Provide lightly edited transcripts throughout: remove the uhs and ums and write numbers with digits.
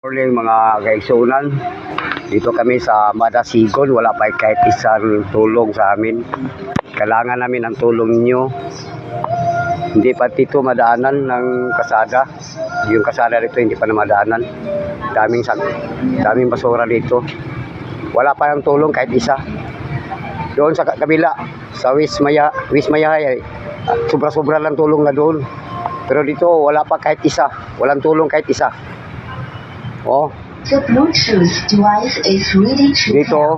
Morning mga kaigsunan, dito kami sa Madasigon, wala pa kahit isang tulong sa amin. Kailangan namin ang tulong niyo. Hindi pa dito madaanan ng kasada. Yung kasada dito hindi pa na madaanan. Daming basura dito. Wala pa ng tulong kahit isa. Doon sa kabila, sa Wismaya, sobra-sobra lang tulong na doon. Pero dito wala pa kahit isa. Walang tulong kahit isa. Oh. The Bluetooth device is ready to Dito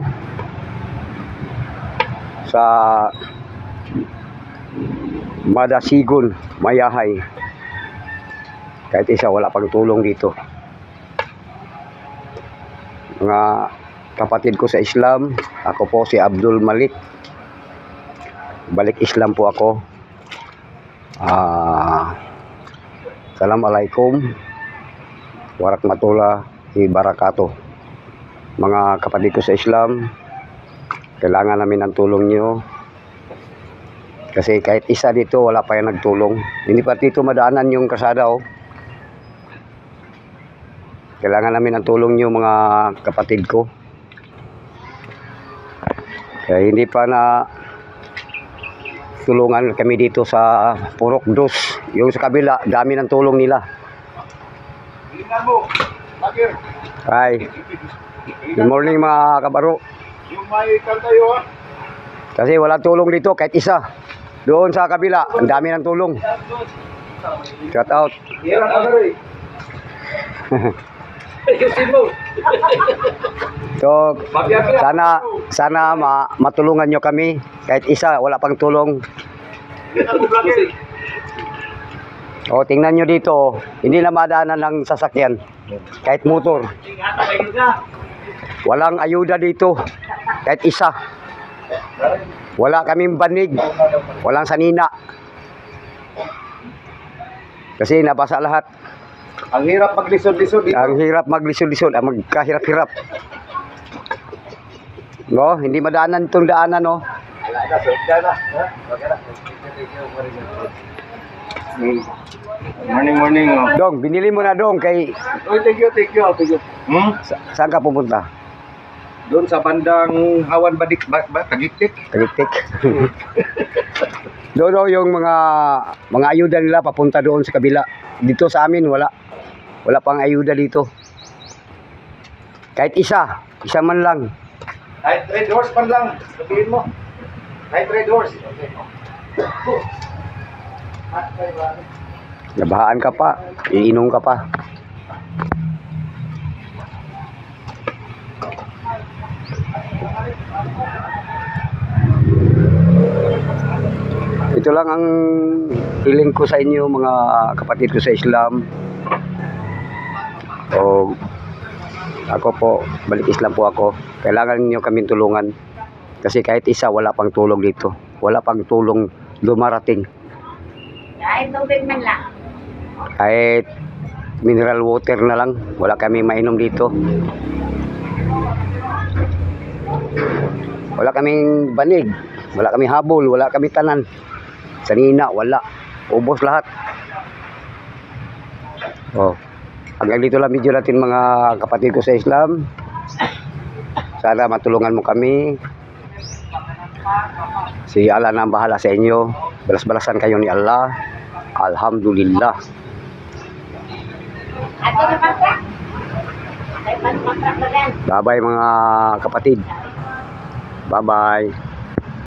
sa Madasigon, Mayahay. Kahit isa wala pang tulong dito. Mga kapatid ko sa Islam, ako po si Abdul Malik. Balik Islam po ako. Assalamualaikum warahmatullahi wabarakatuh. Mga kapatid ko sa Islam, kailangan namin ng tulong nyo. Kasi kahit isa dito, wala pa yung nagtulong. Hindi pa dito madaanan yung kasada. Oh. Kailangan namin ng tulong nyo mga kapatid ko. Kaya hindi pa na tulungan kami dito sa Purok Dos. Yung sa kabila, dami ng tulong nila. Hi. Good morning mga kabaro. Kasi walang tulong dito kahit isa. Doon sa kabila, ang dami ng tulong. Shout out. So, sana matulungan nyo kami. Kahit isa, wala pang tulong. O, tingnan nyo dito. Hindi na madaanan ng sasakyan. Kahit motor. Walang ayuda dito. Kahit isa. Wala kaming banig. Walang sanina. Kasi nabasa lahat. Ang hirap maglisod-lisod dito. Ang hirap maglisod-lisod. Ang magkahirap-hirap. No, hindi madaanan itong daanan, no. Morning. Oh. Dong, binili mo na dong kay... Oy, thank you. Saan ka pupunta? Doon sa bandang Hawan Badik, Tagiktik. Tagiktik. Doon yung mga ayuda nila papunta doon sa kabila. Dito sa amin wala. Wala pang ayuda dito. Kahit isa man lang. Kahit Red Horse man lang, sabihin mo. Kahit Red Horse. Nabahaan ka pa, iinom ka pa. Ito lang ang hiling ko sa inyo mga kapatid ko sa Islam. O ako po, balik Islam po ako. Kailangan niyo kaming tulungan. Kasi kahit isa wala pang tulong dito. Wala pang tulong dumarating. Kahit tubig man lang. Kahit mineral water na lang, wala kami mainom dito. Wala kaming banig, wala kaming habol, wala kaming tanan. Sanina, wala. Ubos lahat. Oh. Hanggang dito lang video natin mga kapatid ko sa Islam. Sana matulungan mo kami. Si Allah na ang bahala sa inyo. Balas-balasan kayo ni Allah. Alhamdulillah. Bye-bye mga kapatid. Bye-bye.